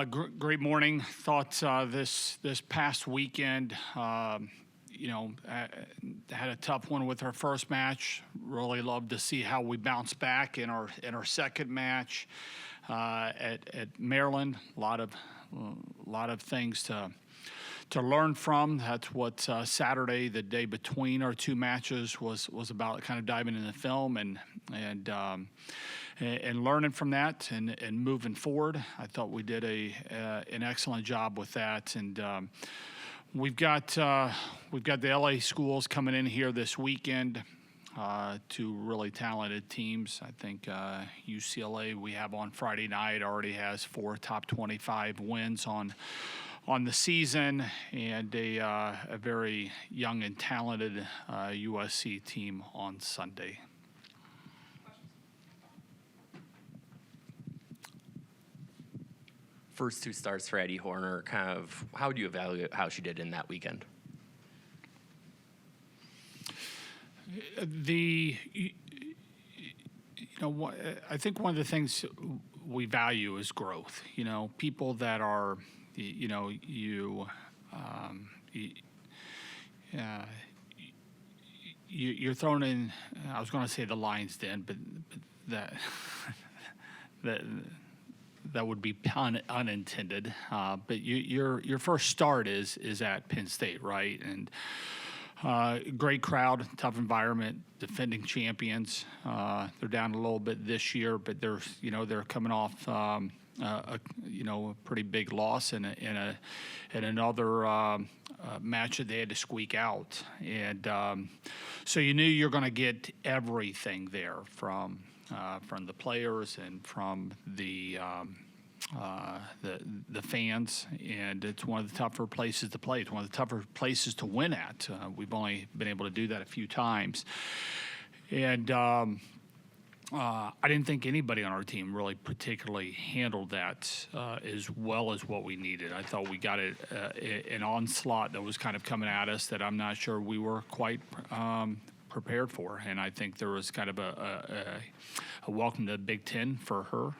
Great morning. Thought this past weekend, had a tough one with our first match. Really loved to see how we bounced back in our second match at Maryland. A lot of things to learn from. That's what Saturday, the day between our two matches, was about. Kind of diving into the film and learning from that and moving forward. I thought we did an excellent job with that. And we've got the LA schools coming in here this weekend. Two really talented teams. I think UCLA we have on Friday night already has 4 top 25 wins on the season, and a very young and talented USC team on Sunday. First 2 starts for Addie Horner, kind of how do you evaluate how she did in that weekend? I think one of the things we value is growth. People that are, you're thrown in. I was going to say the lion's den, but that would be unintended. But your first start is at Penn State, right? And great crowd, tough environment, defending champions. They're down a little bit this year, but they're coming off a pretty big loss in another match that they had to squeak out, and so you knew you're going to get everything there from the players and from the fans, and it's one of the tougher places to play. It's one of the tougher places to win at. We've only been able to do that a few times, and I didn't think anybody on our team really particularly handled that as well as what we needed. I thought we got an onslaught that was kind of coming at us that I'm not sure we were quite prepared for, and I think there was kind of a welcome to the Big Ten for her.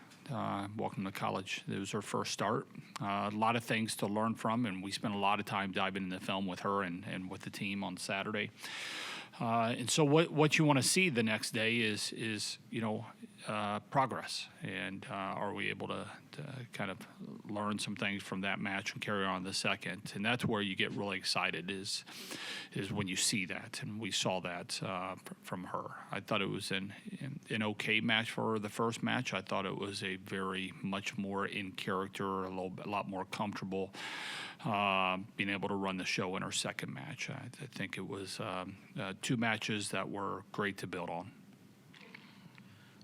Welcome to college. It was her first start. A lot of things to learn from, and we spent a lot of time diving into the film with her and with the team on Saturday. And so what you want to see the next day is progress, and are we able to kind of learn some things from that match and carry on the second? And that's where you get really excited is when you see that, and we saw that from her. I thought it was an okay match for her, the first match. I thought it was a very much more in character, a lot more comfortable, being able to run the show in her second match. I think it was 2 matches that were great to build on.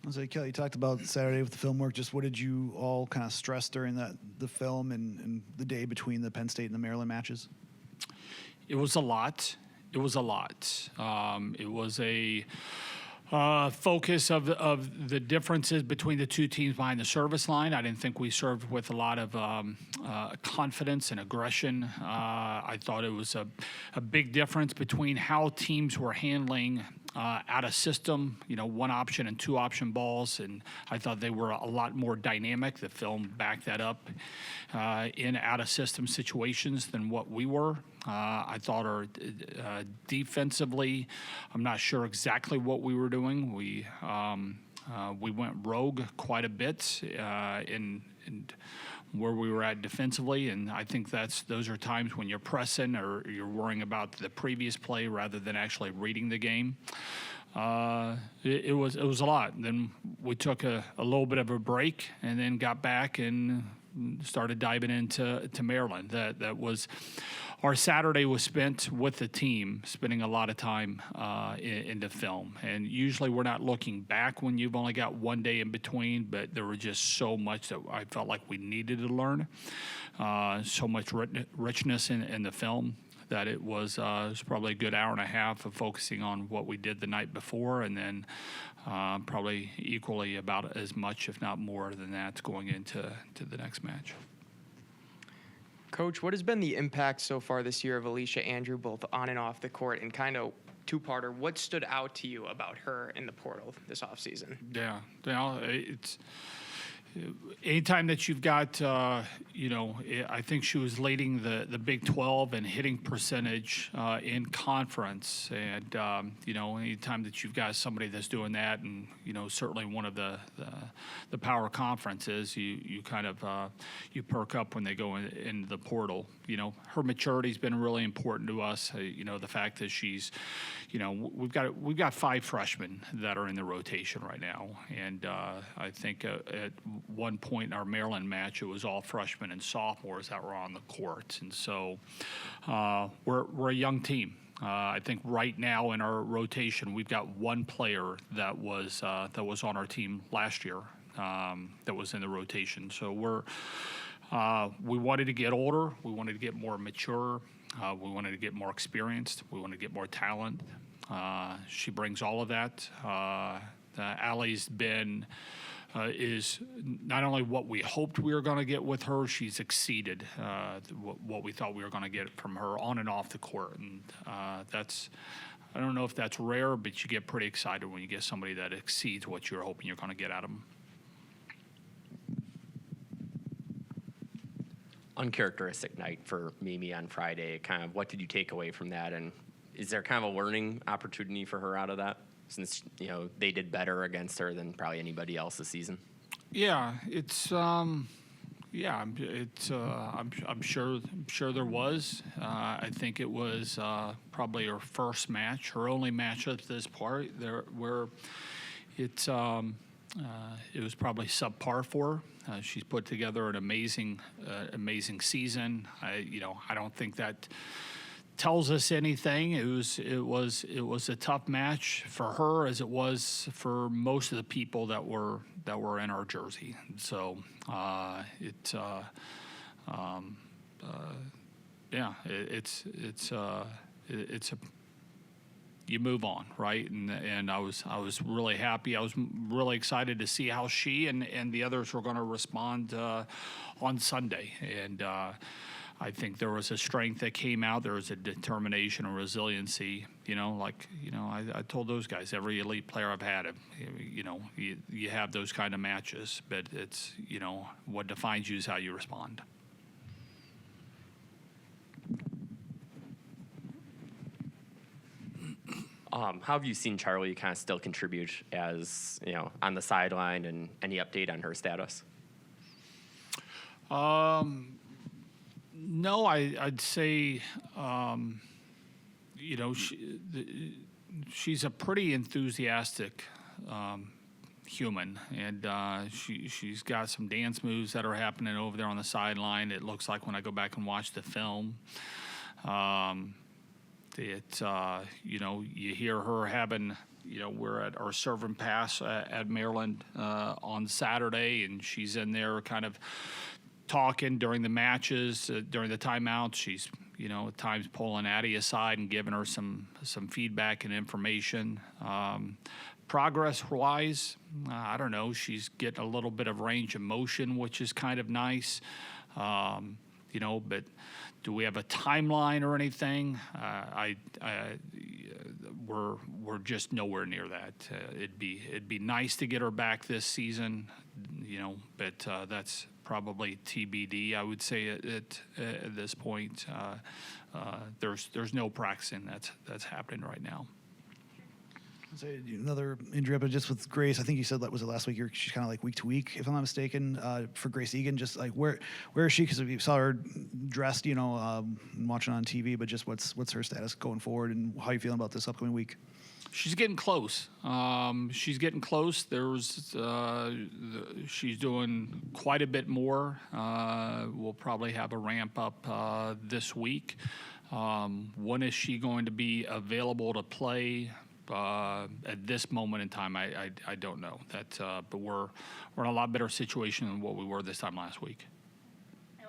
So Kelly, you talked about Saturday with the film work. Just what did you all kind of stress during the film and the day between the Penn State and the Maryland matches? It was a lot. It was a focus of the differences between the two teams behind the service line. I didn't think we served with a lot of confidence and aggression. I thought it was a big difference between how teams were handling out of system, 1 option and 2 option balls, and I thought they were a lot more dynamic. The film backed that up in out of system situations than what we were. I thought our defensively, I'm not sure exactly what we were doing. We went rogue quite a bit in where we were at defensively, and I think those are times when you're pressing or you're worrying about the previous play rather than actually reading the game. It was a lot. And then we took a little bit of a break and then got back and started diving into Maryland. That was our Saturday was spent with the team, spending a lot of time in the film. And usually we're not looking back when you've only got 1 day in between, but there was just so much that I felt like we needed to learn, so much richness in the film that it was probably a good hour and a half of focusing on what we did the night before, and then probably equally about as much, if not more than that, going into the next match. Coach, what has been the impact so far this year of Alicia Andrew, both on and off the court, and kind of 2-parter, what stood out to you about her in the portal this offseason? Yeah, it's anytime that you've got I think she was leading the Big 12 in hitting percentage in conference. And, anytime that you've got somebody that's doing that, and, certainly one of the power conferences, you kind of, you perk up when they go in the portal. Her maturity's been really important to us. The fact that she's, we've got 5 freshmen that are in the rotation right now. And I think at one point in our Maryland match, it was all freshmen and sophomores that were on the court. And so we're a young team. I think right now in our rotation, we've got one player that was on our team last year that was in the rotation. So we wanted to get older. We wanted to get more mature. We wanted to get more experienced. We wanted to get more talent. She brings all of that. Allie's been is not only what we hoped we were going to get with her, she's exceeded what we thought we were going to get from her on and off the court. And that's, I don't know if that's rare, but you get pretty excited when you get somebody that exceeds what you're hoping you're going to get out of them. Uncharacteristic night for Mimi on Friday. Kind of what did you take away from that? And is there kind of a learning opportunity for her out of that? Since they did better against her than probably anybody else this season. Yeah, I'm sure there was. I think it was probably her first match, her only match up to this part there where it was probably subpar for her. She's put together an amazing season. I don't think that tells us anything. It was a tough match for her, as it was for most of the people that were in our jersey. So you move on, right? And I was really happy. I was really excited to see how she and the others were going to respond on Sunday. And I think there was a strength that came out. There was a determination and resiliency. I told those guys, every elite player I've had, you have those kind of matches, but it's, what defines you is how you respond. How have you seen Charlie kind of still contribute as, on the sideline, and any update on her status? No, I'd say, she's a pretty enthusiastic human, and she's got some dance moves that are happening over there on the sideline. It looks like when I go back and watch the film, you hear her having, we're at our serve and pass at Maryland on Saturday, and she's in there kind of talking during the matches, during the timeouts. She's, at times pulling Addie aside and giving her some feedback and information. Progress-wise, I don't know. She's getting a little bit of range of motion, which is kind of nice. But do we have a timeline or anything? We're just nowhere near that. It'd be nice to get her back this season, but that's probably TBD. I would say at this point, there's no practicing that's happening right now. Say another injury, but just with Grace, I think you said that was it last week. She's kind of like week to week, if I'm not mistaken. For Grace Egan, just like where is she? Because we saw her dressed, watching on TV. But just what's her status going forward, and how are you feeling about this upcoming week? She's getting close. She's getting close. She's doing quite a bit more. We'll probably have a ramp up this week. When is she going to be available to play? At this moment in time, I don't know that, but we're in a lot better situation than what we were this time last week.